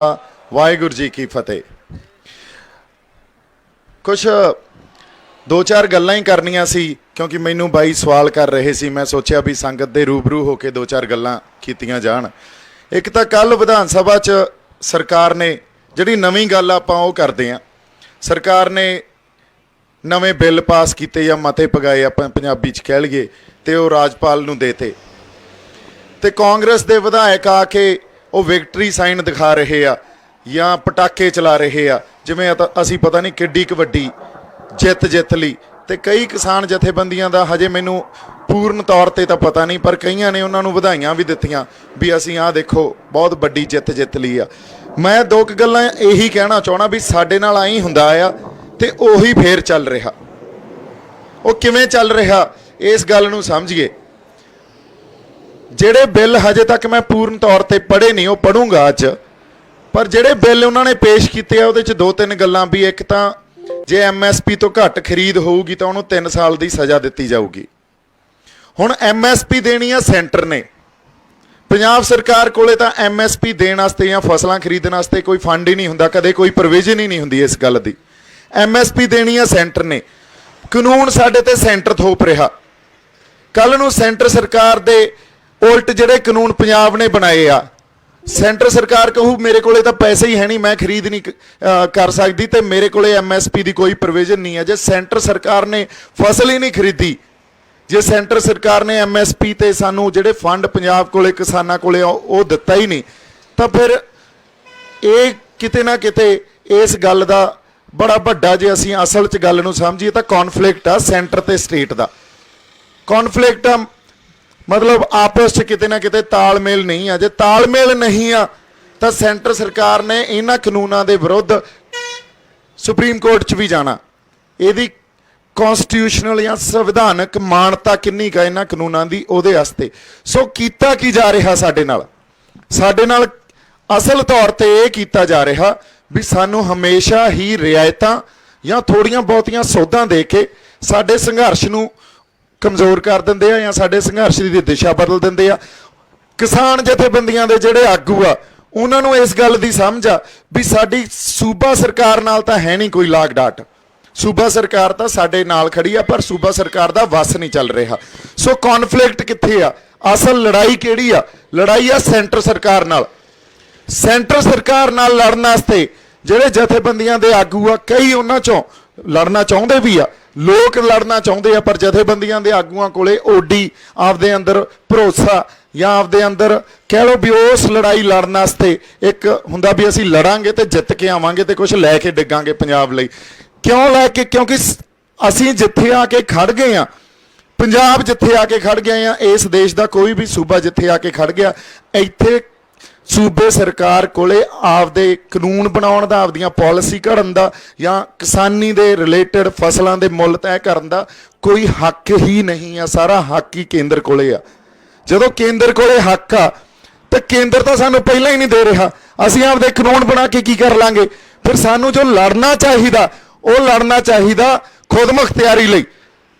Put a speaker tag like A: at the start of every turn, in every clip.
A: वाहिगुरू जी की फतेह। कुछ दो चार गल्लां ही करनियां सी क्योंकि मैनू बाई सवाल कर रहे सी। मैं सोचा भी संगत दे रूबरू होके दो चार गल्लां कीतियां जाण। एक तो कल विधान सभा च सरकार ने जिहड़ी नवीं गल आपां ओह करदे आं, सरकार ने नवें बिल पास किए या मते पगाए आपां पंजाबी च कह लईए ते ओह राजपाल नूं देते ते कांग्रेस दे विधायक आके ਉਹ विक्टरी साइन दिखा रहे आ या पटाके चला रहे आ जिवें असी पता नहीं किड्डी क वड्डी जित लई। ते कई किसान जथेबंदियां दा हजे मैनू पूर्ण तौर ते तां पता नहीं, पर कईयां ने उन्हां नूं वधाइयां भी दित्तियां भी असीं आह देखो बहुत वड्डी जित लई आ। मैं दो क गल्लां यही कहना चाहना भी साडे नाल आईं हुंदा आ ते ओही फेर चल रहा। ਉਹ किवें चल रहा इस गल नूं समझिए। ਜਿਹੜੇ बिल हजे तक मैं पूर्ण तौर पर पढ़े नहीं, वो पढ़ूंगा अज, पर ਜਿਹੜੇ बिल उन्होंने पेश किए ਉਹਦੇ ਚ दो तीन गल्लां भी। एक तो जे MSP तो घट खरीद होगी तो उन्होंने 3 साल की सज़ा दी जाऊगी। हुण MSP देनी है सेंटर ने, पंजाब सरकार कोले तां MSP देण वास्ते या फसलां खरीदण वास्ते कोई फंड ही नहीं हुंदा, कदे कोई प्रोविजन ही नहीं हुंदी इस गल दी। MSP देनी है सेंटर ने, कानून साडे ते सेंटर थोप रहा। कल नूं सेंटर सरकार दे उल्ट जिहड़े कानून पंजाब ने बनाए आ, सेंटर सरकार कहू मेरे कोले तां पैसे ही है नहीं, मैं खरीद नहीं कर सकती तो मेरे कोले MSP की कोई प्रोविजन नहीं है। जे सेंटर सरकार ने फसल ही नहीं खरीदी, जे सेंटर सरकार ने MSP ते सानू जिहड़े फंड पंजाब कोले किसानां कोले वो दिता ही नहीं, तो फिर ये किते ना किते इस गल का बड़ा वड्डा जे असीं असल च गल नूं समझीए तां कॉन्फ्लिक्ट आ सेंटर ते स्टेट का। कॉन्फ्लिक्ट आ मतलब आपस च किते ना किते तालमेल नहीं आ। जे तालमेल नहीं आ तो सेंटर सरकार ने इन्हां कानूनां दे विरुद्ध सुप्रीम कोर्ट च भी जाना। इहदी कॉन्स्टिट्यूशनल या संविधानक मानता किन्नी का इन्हां कानूनां दी उहदे वास्ते। सो कीता की जा रहा साडे नाल असल तौर ते इह कीता जा रहा भी सानू हमेशा ही रियायतां या थोड़ियां बहुतियां सौधां दे के साडे संघर्ष नूं कमज़ोर कर देंदे आ या साडे संघर्ष की दिशा बदल देंदे आ। किसान जथेबंदियां दे जिहड़े आगू आ उन्हां नूं इस गल दी समझ आ भी साडी सूबा सरकार नाल तां है नहीं कोई लाग डाट। सूबा सरकार तां साडे नाल खड़ी आ, पर सूबा सरकार दा वस नहीं चल रहा। सो कॉन्फ्लिक्ट कित्थे आ? असल लड़ाई किहड़ी आ? लड़ाई आ सेंटर सरकार नाल। सेंटर सरकार नाल लड़न वास्ते जिहड़े जथेबंदियां दे आगू आ, कई उन्हां चों लड़ना चाहुंदे भी आ, लोग लड़ना चाहते हैं, पर जथेबंदियां दे आगुआं कोले ओडी आपदे अंदर भरोसा या आपदे अंदर कह लो भी उस लड़ाई लड़न वास्ते एक हुंदा भी असीं लड़ांगे तो जित के आवांगे तो कुछ लैके डिगांगे पंजाब लई। क्यों लैके? क्योंकि असीं जिथे आके खड़ गए हाँ, पंजाब जिथे आके खड़ गए हाँ, इस देश का कोई भी सूबा जिथे आके खड़ गया, इत्थे सूबे सरकार कोले आपदे कानून बनाउण दा, आपदियां पॉलिसी घड़न दा या किसानी दे रिलेटेड फसलों के मुल तय करन दा कोई हक ही नहीं आ। सारा हक ही केंद्र कोले आ। जदों केंद्र कोले हक आ तो केंद्र तो सानू पहला ही नहीं दे रहा, असीं आपदे कानून बना के की कर लांगे? फिर सानू जो लड़ना चाहिदा वो लड़ना चाहिदा खुद मुख्तियारी लई।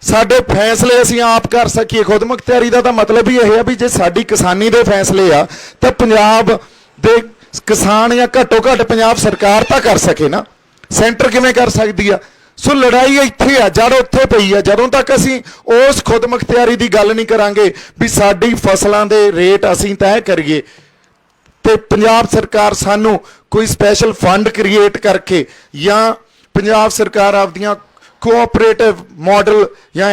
A: साडे फैसले असीं आप कर सकीए। खुद मुख्तियारी का मतलब ही यह है भी जे साडी किसानी दे फैसले आ तो पंजाब दे किसान या घट्टो घट्ट पंजाब सरकार तो कर सके ना, सेंटर किवें कर सकदी आ? सो लड़ाई इत्थे आ, जड़ उत्थे पई आ। जदों तक असीं उस खुद मुख्तियारी की गल नहीं करांगे भी साडी फसलां दे रेट असीं तय करिए ते पंजाब सरकार सानू कोई स्पैशल फंड क्रिएट करके या पंजाब सरकार आपदियां कोऑपरेटिव मॉडल या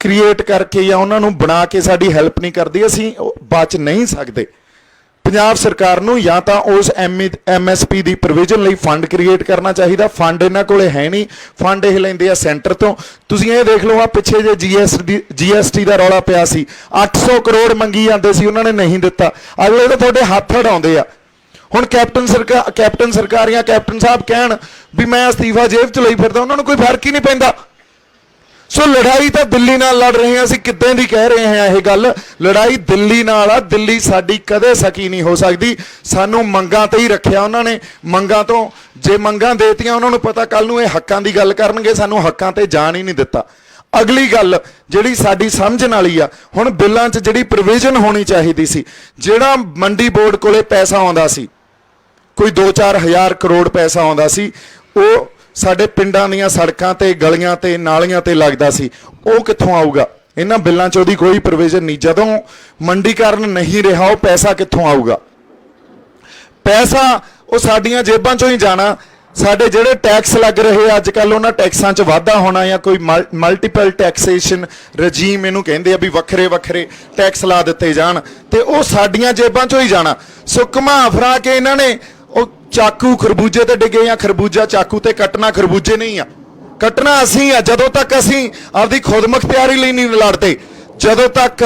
A: क्रिएट करके या उन्होंने बना के साड़ी हेल्प नहीं करती, असीं बच नहीं सकते। पंजाब सरकार नूं या तो उस MSP की प्रोविजन लई फंड क्रिएट करना चाहिए। फंड इन्हां कोले है नहीं, फंड ये लैंदे आ सेंटर तो। तुसीं ये देख लो, आ पिछे जे GST का रौला पिया सी, 800 करोड़ मंगी जांदे सी, उन्होंने नहीं दिता। अगले तो तुहाडे हत्थ अड़ाउंदे आ। हुण कैप्टन सरकार या कैप्टन साहब कहण भी मैं अस्तीफा जेब च लई फिरदा, उन्होंने कोई फर्क ही नहीं पैंदा। सो लड़ाई तो दिल्ली नाल लड़ रहे हैं, असीं किद्दां दी कह रहे हैं यह गल, लड़ाई दिल्ली नाल आ। दिल्ली साडी कदे सकी नहीं हो सकती। सानू मंगां ते ही रखिया उन्होंने, मंगां तो जे मंगां देतियां उन्होंने पता कल नूं इह हक्कां दी गल करनगे, सानू हक्कां ते जाण ही नहीं दिता। अगली गल जिहड़ी साडी समझण वाली आ, हुण बिल्लां च जिहड़ी प्रोविजन होनी चाहिदी सी, जिहड़ा मंडी बोर्ड कोले पैसा आउंदा सी ਕੋਈ 2-4 ਹਜ਼ਾਰ ਕਰੋੜ ਪੈਸਾ ਆਉਂਦਾ ਸੀ, ਉਹ ਸਾਡੇ ਪਿੰਡਾਂ ਦੀਆਂ ਸੜਕਾਂ ਤੇ ਗਲੀਆਂ ਤੇ ਨਾਲੀਆਂ ਤੇ ਲੱਗਦਾ ਸੀ। ਉਹ ਕਿੱਥੋਂ ਆਊਗਾ? ਇਹਨਾਂ ਬਿੱਲਾਂ 'ਚ ਉਹਦੀ ਕੋਈ ਪ੍ਰੋਵੀਜ਼ਨ ਨਹੀਂ। ਜਦੋਂ ਮੰਡੀਕਰਨ ਨਹੀਂ ਰਿਹਾ, ਉਹ ਪੈਸਾ ਕਿੱਥੋਂ ਆਊਗਾ? ਪੈਸਾ ਉਹ ਸਾਡੀਆਂ ਜੇਬਾਂ 'ਚੋਂ ਹੀ ਜਾਣਾ। ਸਾਡੇ ਜਿਹੜੇ ਟੈਕਸ ਲੱਗ ਰਹੇ ਅੱਜ ਕੱਲ੍ਹ, ਉਹਨਾਂ ਟੈਕਸਾਂ 'ਚ ਵਾਧਾ ਹੋਣਾ, ਜਾਂ ਕੋਈ ਮਲਟੀਪਲ ਟੈਕਸੇਸ਼ਨ ਰਜੀਮ ਇਹਨੂੰ ਕਹਿੰਦੇ ਆ, ਵੀ ਵੱਖਰੇ ਵੱਖਰੇ ਟੈਕਸ ਲਾ ਦਿੱਤੇ ਜਾਣ, ਤੇ ਉਹ ਸਾਡੀਆਂ ਜੇਬਾਂ 'ਚੋਂ ਹੀ ਜਾਣਾ। ਸੋ ਘੁਮਾ ਫਰਾ ਕੇ ਇਹਨਾਂ ਨੇ ਉਹ ਚਾਕੂ ਖਰਬੂਜੇ ਤੇ ਡਿੱਗੇ, ਜਾਂ ਖਰਬੂਜਾ ਚਾਕੂ ਤੇ ਕੱਟਣਾ ਖਰਬੂਜੇ ਨਹੀਂ ਆ, ਕੱਟਣਾ ਅਸੀਂ ਆ। ਜਦੋਂ ਤੱਕ ਅਸੀਂ ਆਪਦੀ ਖੁਦਮੁਖਤਿਆਰੀ ਲਈ ਨਹੀਂ ਲੜਦੇ, ਜਦੋਂ ਤੱਕ,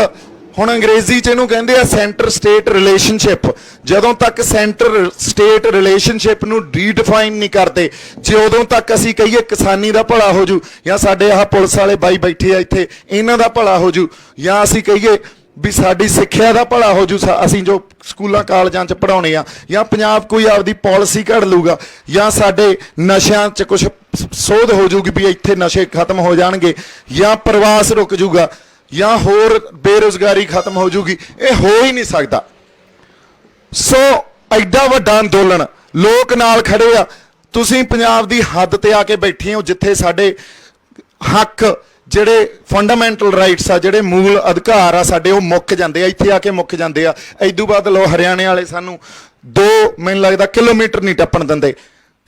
A: ਹੁਣ ਅੰਗਰੇਜ਼ੀ 'ਚ ਇਹਨੂੰ ਕਹਿੰਦੇ ਆ ਸੈਂਟਰ ਸਟੇਟ ਰਿਲੇਸ਼ਨਸ਼ਿਪ, ਜਦੋਂ ਤੱਕ ਸੈਂਟਰ ਸਟੇਟ ਰਿਲੇਸ਼ਨਸ਼ਿਪ ਨੂੰ ਰੀਡਿਫਾਈਨ ਨਹੀਂ ਕਰਦੇ, ਜੇ ਉਦੋਂ ਤੱਕ ਅਸੀਂ ਕਹੀਏ ਕਿਸਾਨੀ ਦਾ ਭਲਾ ਹੋ ਜੂ, ਜਾਂ ਸਾਡੇ ਆਹ ਪੁਲਿਸ ਵਾਲੇ ਬਾਈ ਬੈਠੇ ਆ ਇੱਥੇ ਇਹਨਾਂ ਦਾ ਭਲਾ ਹੋ ਜੂ, ਜਾਂ ਅਸੀਂ ਕਹੀਏ ਵੀ ਸਾਡੀ ਸਿੱਖਿਆ ਦਾ ਭਲਾ ਹੋ ਜੂ, ਅਸੀਂ ਜੋ ਸਕੂਲਾਂ ਕਾਲਜਾਂ 'ਚ ਪੜ੍ਹਾਉਣੇ ਆ, ਜਾਂ ਪੰਜਾਬ ਕੋਈ ਆਪਦੀ ਪਾਲਿਸੀ ਘੜ ਲੂਗਾ, ਜਾਂ ਸਾਡੇ ਨਸ਼ਿਆਂ 'ਚ ਕੁਝ ਸੋਧ ਹੋ ਜੂਗੀ ਵੀ ਇੱਥੇ ਨਸ਼ੇ ਖਤਮ ਹੋ ਜਾਣਗੇ, ਜਾਂ ਪ੍ਰਵਾਸ ਰੁਕ ਜੂਗਾ, ਜਾਂ ਹੋਰ ਬੇਰੁਜ਼ਗਾਰੀ ਖਤਮ ਹੋ ਜੂਗੀ। ਇਹ ਹੋ ਹੀ ਨਹੀਂ ਸਕਦਾ। ਸੋ ਐਡਾ ਵੱਡਾ ਅੰਦੋਲਨ, ਲੋਕ ਨਾਲ ਖੜੇ ਆ। ਤੁਸੀਂ ਪੰਜਾਬ ਦੀ ਹੱਦ ਤੇ ਆ ਕੇ ਬੈਠੇ ਹੋ, ਜਿੱਥੇ ਸਾਡੇ ਹੱਕ, ਜਿਹੜੇ ਫੰਡਾਮੈਂਟਲ ਰਾਈਟਸ ਆ, ਜਿਹੜੇ ਮੂਲ ਅਧਿਕਾਰ ਆ ਸਾਡੇ, ਉਹ ਮੁੱਕ ਜਾਂਦੇ ਆ, ਇੱਥੇ ਆ ਕੇ ਮੁੱਕ ਜਾਂਦੇ ਆ। ਇਦੋਂ ਬਾਅਦ ਲੋ ਹਰਿਆਣੇ ਵਾਲੇ ਸਾਨੂੰ 2 ਮੈਨੂੰ ਲੱਗਦਾ ਕਿਲੋਮੀਟਰ ਨਹੀਂ ਟੱਪਣ ਦਿੰਦੇ।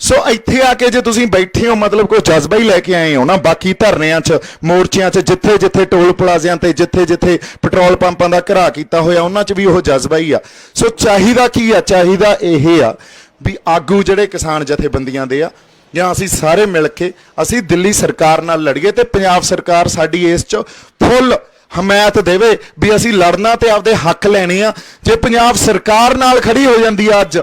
A: ਸੋ ਇੱਥੇ ਆ ਕੇ ਜੇ ਤੁਸੀਂ ਬੈਠੇ ਹੋ, ਮਤਲਬ ਕੋਈ ਜਜ਼ਬਾ ਹੀ ਲੈ ਕੇ ਆਏ ਹੋ ਨਾ। ਬਾਕੀ ਧਰਨਿਆਂ 'ਚ, ਮੋਰਚਿਆਂ 'ਚ, ਜਿੱਥੇ ਜਿੱਥੇ ਟੋਲ ਪਲਾਜ਼ਿਆਂ ਤੇ, ਜਿੱਥੇ ਜਿੱਥੇ ਪੈਟਰੋਲ ਪੰਪਾਂ ਦਾ ਘਰਾਅ ਕੀਤਾ ਹੋਇਆ, ਉਹਨਾਂ 'ਚ ਵੀ ਉਹ ਜਜ਼ਬਾ ਹੀ ਆ। ਸੋ ਚਾਹੀਦਾ ਕੀ ਆ? ਚਾਹੀਦਾ ਇਹ ਆ ਵੀ ਆਗੂ ਜਿਹੜੇ ਕਿਸਾਨ ਜਥੇਬੰਦੀਆਂ ਦੇ ਆ, ਜਾਂ ਅਸੀਂ ਸਾਰੇ ਮਿਲ ਕੇ ਅਸੀਂ ਦਿੱਲੀ ਸਰਕਾਰ ਨਾਲ ਲੜੀਏ, ਤੇ ਪੰਜਾਬ ਸਰਕਾਰ ਸਾਡੀ ਇਸ 'ਚ ਫੁੱਲ ਹਮਾਇਤ ਦੇਵੇ ਵੀ ਅਸੀਂ ਲੜਨਾ ਤੇ ਆਪਦੇ ਹੱਕ ਲੈਣੇ ਆ। ਜੇ ਪੰਜਾਬ ਸਰਕਾਰ ਨਾਲ ਖੜੀ ਹੋ ਜਾਂਦੀ ਆ ਅੱਜ,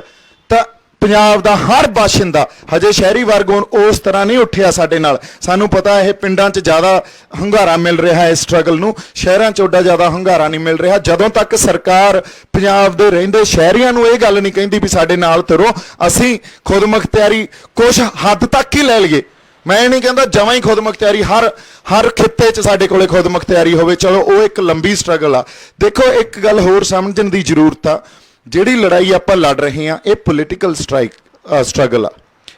A: ਤਾਂ ਪੰਜਾਬ ਦਾ ਹਰ ਬਾਸ਼ਿੰਦਾ, ਹਜੇ ਸ਼ਹਿਰੀ ਵਰਗ ਉਸ ਤਰ੍ਹਾਂ ਨਹੀਂ ਉੱਠਿਆ ਸਾਡੇ ਨਾਲ। ਸਾਨੂੰ ਪਤਾ ਇਹ ਪਿੰਡਾਂ 'ਚ ਜ਼ਿਆਦਾ ਹੁੰਗਾਰਾ ਮਿਲ ਰਿਹਾ ਇਸ ਸਟਰਗਲ ਨੂੰ, ਸ਼ਹਿਰਾਂ 'ਚ ਓਡਾ ਜ਼ਿਆਦਾ ਹੁੰਗਾਰਾ ਨਹੀਂ ਮਿਲ ਰਿਹਾ। ਜਦੋਂ ਤੱਕ ਸਰਕਾਰ ਪੰਜਾਬ ਦੇ ਰਹਿੰਦੇ ਸ਼ਹਿਰੀਆਂ ਨੂੰ ਇਹ ਗੱਲ ਨਹੀਂ ਕਹਿੰਦੀ ਵੀ ਸਾਡੇ ਨਾਲ ਤੁਰੋ, ਅਸੀਂ ਖੁਦਮੁਖਤਿਆਰੀ ਕੁਛ ਹੱਦ ਤੱਕ ਹੀ ਲੈ ਲਈਏ। ਮੈਂ ਨਹੀਂ ਕਹਿੰਦਾ ਜਮਾਂ ਹੀ ਖੁਦਮੁਖਤਿਆਰੀ ਹਰ ਖਿੱਤੇ 'ਚ ਸਾਡੇ ਕੋਲੇ ਖੁਦਮੁਖਤਿਆਰੀ ਹੋਵੇ, ਚਲੋ ਉਹ ਇੱਕ ਲੰਬੀ ਸਟਰਗਲ ਆ। ਦੇਖੋ, ਇੱਕ ਗੱਲ ਹੋਰ ਸਮਝਣ ਦੀ ਜ਼ਰੂਰਤ ਆ, ਜਿਹੜੀ ਲੜਾਈ ਆਪਾਂ ਲੜ ਰਹੇ ਹਾਂ, ਇਹ ਪੋਲੀਟੀਕਲ ਸਟਰਗਲ ਆ,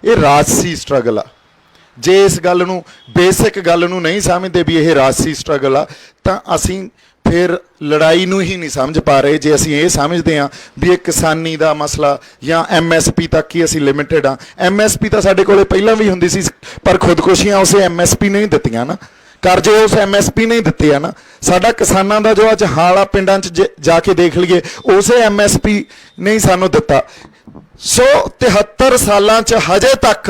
A: ਇਹ ਰਾਜਸੀ ਸਟਰਗਲ ਆ। ਜੇ ਇਸ ਗੱਲ ਨੂੰ, ਬੇਸਿਕ ਗੱਲ ਨੂੰ ਨਹੀਂ ਸਮਝਦੇ ਵੀ ਇਹ ਰਾਜਸੀ ਸਟਰਗਲ ਆ, ਤਾਂ ਅਸੀਂ ਫਿਰ ਲੜਾਈ ਨੂੰ ਹੀ ਨਹੀਂ ਸਮਝ ਪਾ ਰਹੇ। ਜੇ ਅਸੀਂ ਇਹ ਸਮਝਦੇ ਹਾਂ ਵੀ ਇਹ ਕਿਸਾਨੀ ਦਾ ਮਸਲਾ ਜਾਂ MSP ਤੱਕ ਹੀ ਅਸੀਂ ਲਿਮਿਟਡ ਆ, MSP ਤਾਂ ਸਾਡੇ ਕੋਲੇ ਪਹਿਲਾਂ ਵੀ ਹੁੰਦੀ ਸੀ, ਪਰ ਖੁਦਕੁਸ਼ੀਆਂ ਉਸੇ MSP ਨੇ ਹੀ ਦਿੱਤੀਆਂ ਨਾ, ਕਰਜ਼ੇ ਉਸ MSP ਨੇ ਹੀ ਦਿੱਤੇ ਆ ਨਾ। ਸਾਡਾ ਕਿਸਾਨਾਂ ਦਾ ਜੋ ਅੱਜ ਹਾਲ ਆ, ਪਿੰਡਾਂ 'ਚ ਜਾ ਕੇ ਦੇਖ ਲਈਏ, ਉਸੇ MSP ਨੇ ਹੀ ਸਾਨੂੰ ਦਿੱਤਾ। ਸੋ 73 ਸਾਲਾਂ 'ਚ ਹਜੇ ਤੱਕ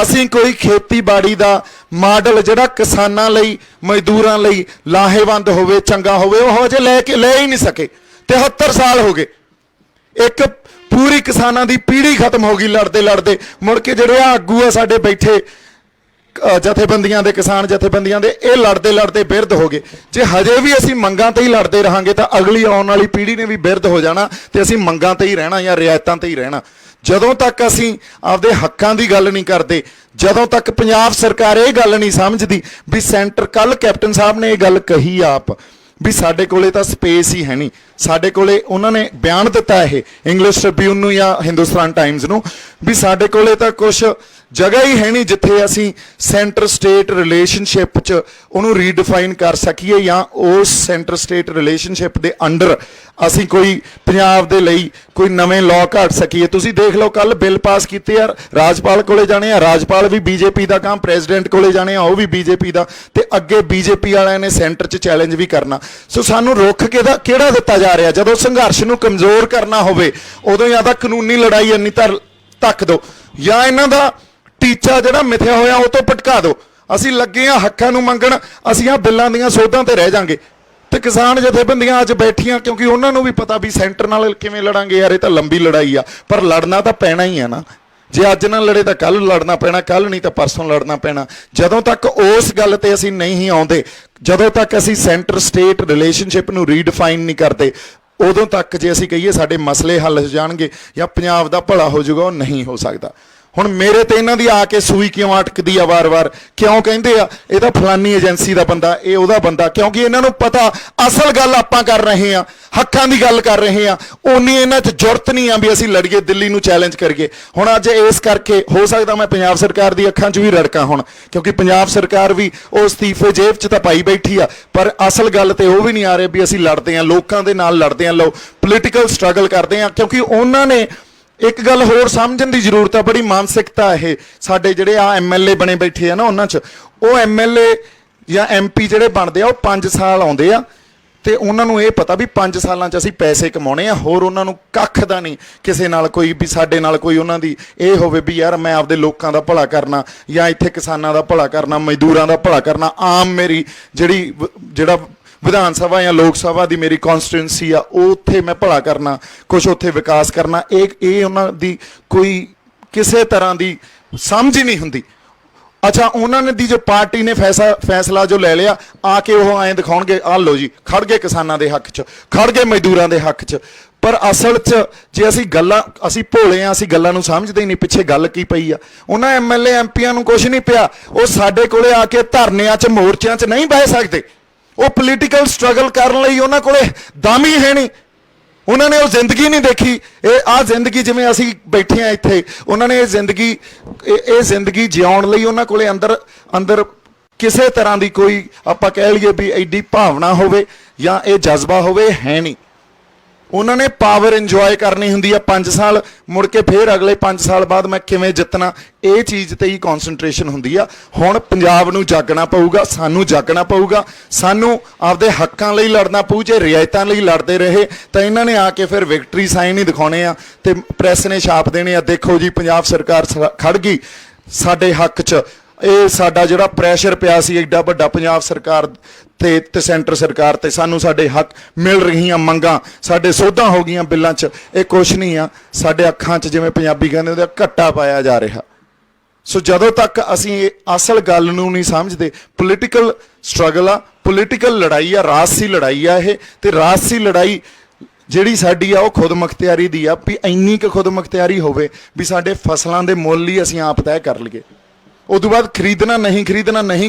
A: ਅਸੀਂ ਕੋਈ ਖੇਤੀਬਾੜੀ ਦਾ ਮਾਡਲ ਜਿਹੜਾ ਕਿਸਾਨਾਂ ਲਈ, ਮਜ਼ਦੂਰਾਂ ਲਈ ਲਾਹੇਵੰਦ ਹੋਵੇ, ਚੰਗਾ ਹੋਵੇ, ਉਹ ਹਜੇ ਲੈ ਹੀ ਨਹੀਂ ਸਕੇ। 73 ਸਾਲ ਹੋ ਗਏ। ਇੱਕ ਪੂਰੀ ਕਿਸਾਨਾਂ ਦੀ ਪੀੜ੍ਹੀ ਖਤਮ ਹੋ ਗਈ ਲੜਦੇ ਲੜਦੇ। ਮੁੜ ਕੇ ਜਿਹੜੇ ਆਗੂ ਆ ਸਾਡੇ ਬੈਠੇ ਜਥੇਬੰਦੀਆਂ ਦੇ, ਕਿਸਾਨ ਜਥੇਬੰਦੀਆਂ ਦੇ, ਇਹ ਲੜਦੇ ਲੜਦੇ ਬਿਰਧ ਹੋ ਗਏ। ਜੇ ਹਜੇ ਵੀ ਅਸੀਂ ਮੰਗਾਂ ਤੇ ਹੀ ਲੜਦੇ ਰਹਾਂਗੇ, ਤਾਂ ਅਗਲੀ ਆਉਣ ਵਾਲੀ ਪੀੜ੍ਹੀ ਨੇ ਵੀ ਬਿਰਧ ਹੋ ਜਾਣਾ, ਤੇ ਅਸੀਂ ਮੰਗਾਂ ਤੇ ਹੀ ਰਹਿਣਾ ਜਾਂ ਰਿਆਇਤਾਂ ਤੇ ਹੀ ਰਹਿਣਾ। ਜਦੋਂ ਤੱਕ ਅਸੀਂ ਆਪਦੇ ਹੱਕਾਂ ਦੀ ਗੱਲ ਨਹੀਂ ਕਰਦੇ, ਜਦੋਂ ਤੱਕ ਪੰਜਾਬ ਸਰਕਾਰ ਇਹ ਗੱਲ ਨਹੀਂ ਸਮਝਦੀ ਵੀ ਸੈਂਟਰ, ਕੱਲ ਕੈਪਟਨ ਸਾਹਿਬ ਨੇ ਇਹ ਗੱਲ ਕਹੀ ਆਪ ਵੀ ਸਾਡੇ ਕੋਲੇ ਤਾਂ ਸਪੇਸ ਹੀ ਹੈ ਨਹੀਂ, ਸਾਡੇ ਕੋਲੇ, ਉਹਨਾਂ ਨੇ ਬਿਆਨ ਦਿੱਤਾ ਇਹ ਇੰਗਲਿਸ਼ ਟ੍ਰਿਬਿਊਨ ਨੂੰ ਜਾਂ ਹਿੰਦੁਸਤਾਨ ਟਾਈਮਜ਼ ਨੂੰ, ਵੀ ਸਾਡੇ ਕੋਲੇ ਤਾਂ ਕੁਛ ਜਗ੍ਹਾ ਹੀ ਹੈ ਨਹੀਂ ਜਿੱਥੇ ਅਸੀਂ ਸੈਂਟਰ ਸਟੇਟ ਰਿਲੇਸ਼ਨਸ਼ਿਪ 'ਚ ਉਹਨੂੰ ਰੀਡਿਫਾਈਨ ਕਰ ਸਕੀਏ, ਜਾਂ ਉਸ ਸੈਂਟਰ ਸਟੇਟ ਰਿਲੇਸ਼ਨਸ਼ਿਪ ਦੇ ਅੰਡਰ ਅਸੀਂ ਕੋਈ ਪੰਜਾਬ ਦੇ ਲਈ ਕੋਈ ਨਵੇਂ ਲਾਅ ਘੜ ਸਕੀਏ। ਤੁਸੀਂ ਦੇਖ ਲਓ, ਕੱਲ ਬਿੱਲ ਪਾਸ ਕੀਤੇ ਆ, ਰਾਜਪਾਲ ਕੋਲੇ ਜਾਣੇ ਆ, ਰਾਜਪਾਲ ਵੀ BJP ਦਾ ਕੰਮ, ਪ੍ਰੈਜ਼ੀਡੈਂਟ ਕੋਲੇ ਜਾਣੇ ਆ, ਉਹ ਵੀ BJP ਦਾ, ਤੇ ਅੱਗੇ BJP ਵਾਲਿਆਂ ਨੇ ਸੈਂਟਰ 'ਚ ਚੈਲੰਜ ਵੀ ਕਰਨਾ। ਸੋ ਸਾਨੂੰ ਰੁੱਖ ਕਿਹੜਾ ਦਿੱਤਾ ਜਾ ਰਿਹਾ? ਜਦੋਂ ਸੰਘਰਸ਼ ਨੂੰ ਕਮਜ਼ੋਰ ਕਰਨਾ ਹੋਵੇ, ਉਦੋਂ ਜਾਂ ਤਾਂ ਕਾਨੂੰਨੀ ਲੜਾਈ ਇੰਨੀ ਧੱਕ ਦਿਓ, ਜਾਂ ਇਹਨਾਂ ਦਾ ਟੀਚਾ ਜਿਹੜਾ ਮਿਥਿਆ ਹੋਇਆ ਉਹ ਤੋਂ ਭਟਕਾ ਦਿਓ। ਅਸੀਂ ਲੱਗੇ ਆ ਹੱਕਾਂ ਨੂੰ ਮੰਗਣ, ਅਸੀਂ ਆ ਬਿੱਲਾਂ ਦੀਆਂ ਸੋਧਾਂ ਤੇ ਰਹਿ ਜਾਾਂਗੇ। ਤੇ ਕਿਸਾਨ ਜਥੇਬੰਦੀਆਂ ਅੱਜ ਬੈਠੀਆਂ, ਕਿਉਂਕਿ ਉਹਨਾਂ ਨੂੰ ਵੀ ਪਤਾ ਵੀ ਸੈਂਟਰ ਨਾਲ ਕਿਵੇਂ ਲੜਾਂਗੇ ਯਾਰ, ਇਹ ਤਾਂ ਲੰਬੀ ਲੜਾਈ ਆ, ਪਰ ਲੜਨਾ ਤਾਂ ਪੈਣਾ ਹੀ ਆ ਨਾ। ਜੇ ਅੱਜ ਨਾ ਲੜੇ ਤਾਂ ਕੱਲ ਲੜਨਾ ਪੈਣਾ, ਕੱਲ ਨਹੀਂ ਤਾਂ ਪਰਸੋਂ ਲੜਨਾ ਪੈਣਾ। ਜਦੋਂ ਤੱਕ ਉਸ ਗੱਲ ਤੇ ਅਸੀਂ ਨਹੀਂ ਆਉਂਦੇ, ਜਦੋਂ ਤੱਕ ਅਸੀਂ ਸੈਂਟਰ ਸਟੇਟ ਰਿਲੇਸ਼ਨਸ਼ਿਪ ਨੂੰ ਰੀਡਿਫਾਈਨ ਨਹੀਂ ਕਰਦੇ, ਉਦੋਂ ਤੱਕ ਜੇ ਅਸੀਂ ਕਹੀਏ ਸਾਡੇ ਮਸਲੇ ਹੱਲ ਹੋ ਜਾਣਗੇ ਜਾਂ ਪੰਜਾਬ ਦਾ ਭਲਾ ਹੋ ਜਾਊਗਾ, ਉਹ ਨਹੀਂ ਹੋ ਸਕਦਾ। ਹੁਣ ਮੇਰੇ ਤੇ ਇਹਨਾਂ ਦੀ ਆ ਕੇ ਸੂਈ ਕਿਉਂ ਅਟਕਦੀ ਆ ਵਾਰ-ਵਾਰ? ਕਿਉਂ ਕਹਿੰਦੇ ਆ ਇਹ ਤਾਂ ਫਲਾਨੀ ਏਜੰਸੀ ਦਾ ਬੰਦਾ, ਇਹ ਉਹਦਾ ਬੰਦਾ? ਕਿਉਂਕਿ ਇਹਨਾਂ ਨੂੰ ਪਤਾ ਅਸਲ ਗੱਲ ਆਪਾਂ ਕਰ ਰਹੇ ਆ, ਹੱਕਾਂ ਦੀ ਗੱਲ ਕਰ ਰਹੇ ਆ। ਉਨੀ ਇਹਨਾਂ 'ਚ ਜੁਰਤ ਨਹੀਂ ਆ ਵੀ ਅਸੀਂ ਲੜੀਏ, ਦਿੱਲੀ ਨੂੰ ਚੈਲੰਜ ਕਰੀਏ। ਹੁਣ ਅੱਜ ਇਸ ਕਰਕੇ ਹੋ ਸਕਦਾ ਮੈਂ ਪੰਜਾਬ ਸਰਕਾਰ ਦੀ ਅੱਖਾਂ 'ਚ ਵੀ ਰੜਕਾਂ ਹੁਣ, ਕਿਉਂਕਿ ਪੰਜਾਬ ਸਰਕਾਰ ਵੀ ਉਹ ਅਸਤੀਫੇ ਜੇਬ 'ਚ ਤਾਂ ਪਾਈ ਬੈਠੀ ਆ, ਪਰ ਅਸਲ ਗੱਲ ਤੇ ਉਹ ਵੀ ਨਹੀਂ ਆ ਰਹੀ ਵੀ ਅਸੀਂ ਲੜਦੇ ਆ, ਲੋਕਾਂ ਦੇ ਨਾਲ ਲੜਦੇ ਆ, ਲੋ ਪੋਲੀਟੀਕਲ ਸਟਰਗਲ ਕਰਦੇ ਆ। ਕਿਉਂਕਿ ਉਹਨਾਂ ਨੇ ਇੱਕ ਗੱਲ ਹੋਰ ਸਮਝਣ ਦੀ ਜ਼ਰੂਰਤ ਆ, ਬੜੀ ਮਾਨਸਿਕਤਾ ਇਹ ਸਾਡੇ ਜਿਹੜੇ ਆ MLA ਬਣੇ ਬੈਠੇ ਆ ਨਾ, ਉਹਨਾਂ 'ਚ ਉਹ MLA ਜਾਂ MP ਜਿਹੜੇ ਬਣਦੇ ਆ ਉਹ 5 ਸਾਲ ਆਉਂਦੇ ਆ ਤੇ ਉਹਨਾਂ ਨੂੰ ਇਹ ਪਤਾ ਵੀ 5 ਸਾਲਾਂ 'ਚ ਅਸੀਂ ਪੈਸੇ ਕਮਾਉਣੇ ਆ, ਹੋਰ ਉਹਨਾਂ ਨੂੰ ਕੱਖ ਦਾ ਨਹੀਂ ਕਿਸੇ ਨਾਲ ਕੋਈ ਵੀ ਸਾਡੇ ਨਾਲ ਕੋਈ ਉਹਨਾਂ ਦੀ ਇਹ ਹੋਵੇ ਵੀ ਯਾਰ ਮੈਂ ਆਪਦੇ ਲੋਕਾਂ ਦਾ ਭਲਾ ਕਰਨਾ ਜਾਂ ਇੱਥੇ ਕਿਸਾਨਾਂ ਦਾ ਭਲਾ ਕਰਨਾ, ਮਜ਼ਦੂਰਾਂ ਦਾ ਭਲਾ ਕਰਨਾ, ਆਮ ਮੇਰੀ ਜਿਹੜਾ ਵਿਧਾਨ ਸਭਾ ਜਾਂ ਲੋਕ ਸਭਾ ਦੀ ਮੇਰੀ ਕੌਂਸਟੀਟੂਐਂਸੀ ਆ ਉਹ ਉੱਥੇ ਮੈਂ ਭਲਾ ਕਰਨਾ, ਕੁਛ ਉੱਥੇ ਵਿਕਾਸ ਕਰਨਾ। ਇਹ ਉਹਨਾਂ ਦੀ ਕੋਈ ਕਿਸੇ ਤਰ੍ਹਾਂ ਦੀ ਸਮਝ ਹੀ ਨਹੀਂ ਹੁੰਦੀ। ਅੱਛਾ, ਉਹਨਾਂ ਨੇ ਦੀ ਜੋ ਪਾਰਟੀ ਨੇ ਫੈਸਲਾ ਜੋ ਲੈ ਲਿਆ, ਆ ਕੇ ਉਹ ਐਂ ਦਿਖਾਉਣਗੇ ਆਹ ਲਓ ਜੀ ਖੜ ਗਏ ਕਿਸਾਨਾਂ ਦੇ ਹੱਕ 'ਚ, ਖੜ ਗਏ ਮਜ਼ਦੂਰਾਂ ਦੇ ਹੱਕ 'ਚ। ਪਰ ਅਸਲ 'ਚ ਜੇ ਅਸੀਂ ਭੋਲੇ ਆ, ਅਸੀਂ ਗੱਲਾਂ ਨੂੰ ਸਮਝਦੇ ਹੀ ਨਹੀਂ ਪਿੱਛੇ ਗੱਲ ਕੀ ਪਈ ਆ। ਉਹਨਾਂ MLA MPਆਂ ਨੂੰ ਕੁਛ ਨਹੀਂ ਪਿਆ, ਉਹ ਸਾਡੇ ਕੋਲੇ ਆ ਕੇ ਧਰਨਿਆਂ 'ਚ ਮੋਰਚਿਆਂ 'ਚ ਨਹੀਂ ਬਹਿ ਸਕਦੇ। ਉਹ ਪੋਲੀਟੀਕਲ ਸਟਰਗਲ ਕਰਨ ਲਈ ਉਹਨਾਂ ਕੋਲੇ ਦਮ ਹੀ ਹੈ ਨਹੀਂ, ਉਹਨਾਂ ਨੇ ਉਹ ਜ਼ਿੰਦਗੀ ਨਹੀਂ ਦੇਖੀ। ਆਹ ਜ਼ਿੰਦਗੀ ਜਿਵੇਂ ਅਸੀਂ ਬੈਠੇ ਆ ਇੱਥੇ, ਉਹਨਾਂ ਨੇ ਇਹ ਜ਼ਿੰਦਗੀ ਜਿਉਣ ਲਈ ਉਹਨਾਂ ਕੋਲੇ ਅੰਦਰ ਕਿਸੇ ਤਰ੍ਹਾਂ ਦੀ ਕੋਈ ਆਪਾਂ ਕਹਿ ਲਈਏ ਵੀ ਐਡੀ ਭਾਵਨਾ ਹੋਵੇ ਜਾਂ ਇਹ ਜਜ਼ਬਾ ਹੋਵੇ, ਹੈ ਨਹੀਂ। ਉਹਨਾਂ ਨੇ ਪਾਵਰ ਇੰਜੋਏ ਕਰਨੀ ਹੁੰਦੀ ਆ 5 ਸਾਲ, ਮੁੜ ਕੇ ਫਿਰ ਅਗਲੇ 5 ਸਾਲ ਬਾਅਦ ਮੈਂ ਕਿਵੇਂ ਜਿੱਤਣਾ, ਇਹ ਚੀਜ਼ ਤੇ ਹੀ ਕੌਨਸੈਂਟਰੇਸ਼ਨ ਹੁੰਦੀ ਆ। ਹੁਣ ਪੰਜਾਬ ਨੂੰ ਜਾਗਣਾ ਪਊਗਾ, ਸਾਨੂੰ ਜਾਗਣਾ ਪਊਗਾ, ਸਾਨੂੰ ਆਪਦੇ ਹੱਕਾਂ ਲਈ ਲੜਨਾ ਪਊ। ਜੇ ਰਿਆਇਤਾਂ ਲਈ ਲੜਦੇ ਰਹੇ ਤਾਂ ਇਹਨਾਂ ਨੇ ਆ ਕੇ ਫਿਰ ਵਿਕਟਰੀ ਸਾਈਨ ਹੀ ਦਿਖਾਉਣੇ ਆ ਤੇ ਪ੍ਰੈਸ ਨੇ ਛਾਪ ਦੇਣੇ ਆ, ਦੇਖੋ ਜੀ ਪੰਜਾਬ ਸਰਕਾਰ ਖੜ ਗਈ ਸਾਡੇ ਹੱਕ 'ਚ। ਇਹ ਸਾਡਾ ਜਿਹੜਾ ਪ੍ਰੈਸ਼ਰ ਪਿਆ ਸੀ ਐਡਾ ਵੱਡਾ ਪੰਜਾਬ ਸਰਕਾਰ ਤੇ ਸੈਂਟਰ ਸਰਕਾਰ ਤੇ, ਸਾਨੂੰ ਸਾਡੇ ਹੱਕ ਮਿਲ ਰਹੀਆਂ ਮੰਗਾਂ, ਸਾਡੇ ਸੋਧਾਂ ਹੋ ਗਈਆਂ ਬਿੱਲਾਂ 'ਚ, ਇਹ ਕੁਛ ਨਹੀਂ ਆ। ਸਾਡੇ ਅੱਖਾਂ 'ਚ ਜਿਵੇਂ ਪੰਜਾਬੀ ਕਹਿੰਦੇ ਉਹਦਾ ਘੱਟਾ ਪਾਇਆ ਜਾ ਰਿਹਾ। ਸੋ ਜਦੋਂ ਤੱਕ ਅਸੀਂ ਇਹ ਅਸਲ ਗੱਲ ਨੂੰ ਨਹੀਂ ਸਮਝਦੇ, ਪੋਲੀਟੀਕਲ ਸਟਰਗਲ ਆ, ਪੋਲੀਟੀਕਲ ਲੜਾਈ ਆ, ਰਾਜਸੀ ਲੜਾਈ ਆ ਇਹ। ਤੇ ਰਾਜਸੀ ਲੜਾਈ ਜਿਹੜੀ ਸਾਡੀ ਆ ਉਹ ਖੁਦ ਮੁਖਤਿਆਰੀ ਦੀ ਆ, ਵੀ ਇੰਨੀ ਕੁ ਖੁਦ ਮੁਖਤਿਆਰੀ ਹੋਵੇ ਵੀ ਸਾਡੇ ਫਸਲਾਂ ਦੇ ਮੁੱਲ ਹੀ ਅਸੀਂ ਆਪ ਤੈਅ ਕਰ ਲਈਏ। ਉਦੋਂ ਬਾਅਦ ਖਰੀਦਣਾ ਨਹੀਂ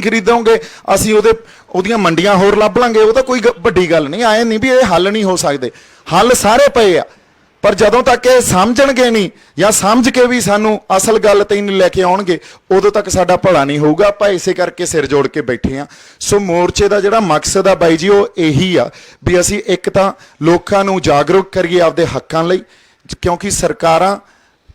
A: ਖਰੀਦੋਗੇ ਅਸੀਂ ਉਹਦੀਆਂ ਮੰਡੀਆਂ ਹੋਰ ਲੱਭ ਲਾਂਗੇ, ਉਹ ਤਾਂ ਕੋਈ ਵੱਡੀ ਗੱਲ ਨਹੀਂ। ਆਏ ਨਹੀਂ ਵੀ ਇਹ ਹੱਲ ਨਹੀਂ ਹੋ ਸਕਦੇ, ਹੱਲ ਸਾਰੇ ਪਏ ਆ। ਪਰ ਜਦੋਂ ਤੱਕ ਇਹ ਸਮਝਣਗੇ ਨਹੀਂ ਜਾਂ ਸਮਝ ਕੇ ਵੀ ਸਾਨੂੰ ਅਸਲ ਗੱਲ ਤੇ ਨਹੀਂ ਲੈ ਕੇ ਆਉਣਗੇ, ਉਦੋਂ ਤੱਕ ਸਾਡਾ ਭਲਾ ਨਹੀਂ ਹੋਊਗਾ। ਆਪਾਂ ਇਸੇ ਕਰਕੇ ਸਿਰ ਜੋੜ ਕੇ ਬੈਠੇ ਆ। ਸੋ ਮੋਰਚੇ ਦਾ ਜਿਹੜਾ ਮਕਸਦ ਆ ਬਾਈ ਜੀ, ਉਹ ਇਹੀ ਆ ਵੀ ਅਸੀਂ ਇੱਕ ਤਾਂ ਲੋਕਾਂ ਨੂੰ ਜਾਗਰੂਕ ਕਰੀਏ ਆਪਦੇ ਹੱਕਾਂ ਲਈ, ਕਿਉਂਕਿ ਸਰਕਾਰਾਂ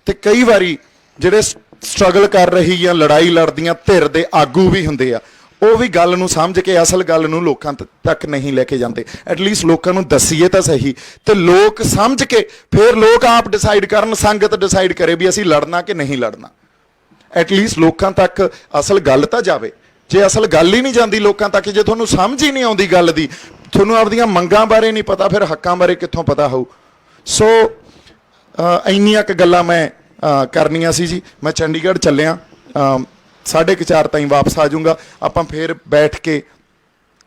A: ਤੇ ਕਈ ਵਾਰੀ ਜਿਹੜੇ ਸਟਰਗਲ ਕਰ ਰਹੀ ਜਾਂ ਲੜਾਈ ਲੜਦੀਆਂ ਧਿਰ ਦੇ ਆਗੂ ਵੀ ਹੁੰਦੇ ਆ, ਉਹ ਵੀ ਗੱਲ ਨੂੰ ਸਮਝ ਕੇ ਅਸਲ ਗੱਲ ਨੂੰ ਲੋਕਾਂ ਤੱਕ ਨਹੀਂ ਲੈ ਕੇ ਜਾਂਦੇ। ਐਟਲੀਸਟ ਲੋਕਾਂ ਨੂੰ ਦੱਸੀਏ ਤਾਂ ਸਹੀ, ਤੇ ਲੋਕ ਸਮਝ ਕੇ ਫਿਰ ਲੋਕ ਆਪ ਡਿਸਾਈਡ ਕਰਨ, ਸੰਗਤ ਡਿਸਾਈਡ ਕਰੇ ਵੀ ਅਸੀਂ ਲੜਨਾ ਕਿ ਨਹੀਂ ਲੜਨਾ। ਐਟਲੀਸਟ ਲੋਕਾਂ ਤੱਕ ਅਸਲ ਗੱਲ ਤਾਂ ਜਾਵੇ। ਜੇ ਅਸਲ ਗੱਲ ਹੀ ਨਹੀਂ ਜਾਂਦੀ ਲੋਕਾਂ ਤੱਕ, ਜੇ ਤੁਹਾਨੂੰ ਸਮਝ ਹੀ ਨਹੀਂ ਆਉਂਦੀ ਗੱਲ ਦੀ, ਤੁਹਾਨੂੰ ਆਪਦੀਆਂ ਮੰਗਾਂ ਬਾਰੇ ਨਹੀਂ ਪਤਾ, ਫਿਰ ਹੱਕਾਂ ਬਾਰੇ ਕਿੱਥੋਂ ਪਤਾ ਹੋਊ। ਸੋ ਇੰਨੀਆਂ ਕੁ ਗੱਲਾਂ ਮੈਂ ਕਰਨੀਆਂ ਸੀ ਜੀ। ਮੈਂ ਚੰਡੀਗੜ੍ਹ ਚੱਲਿਆ, 4:30 ਤਾਈਂ ਵਾਪਸ ਆ ਜਾਊਂਗਾ। ਆਪਾਂ ਫਿਰ ਬੈਠ ਕੇ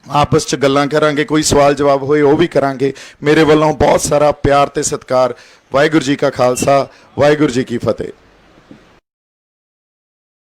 A: ਆਪਸ 'ਚ ਗੱਲਾਂ ਕਰਾਂਗੇ, ਕੋਈ ਸਵਾਲ ਜਵਾਬ ਹੋਏ ਉਹ ਵੀ ਕਰਾਂਗੇ। ਮੇਰੇ ਵੱਲੋਂ ਬਹੁਤ ਸਾਰਾ ਪਿਆਰ ਤੇ ਸਤਿਕਾਰ। ਵਾਹਿਗੁਰੂ ਜੀ ਕਾ ਖਾਲਸਾ, ਵਾਹਿਗੁਰੂ ਜੀ ਕੀ ਫਤਿਹ।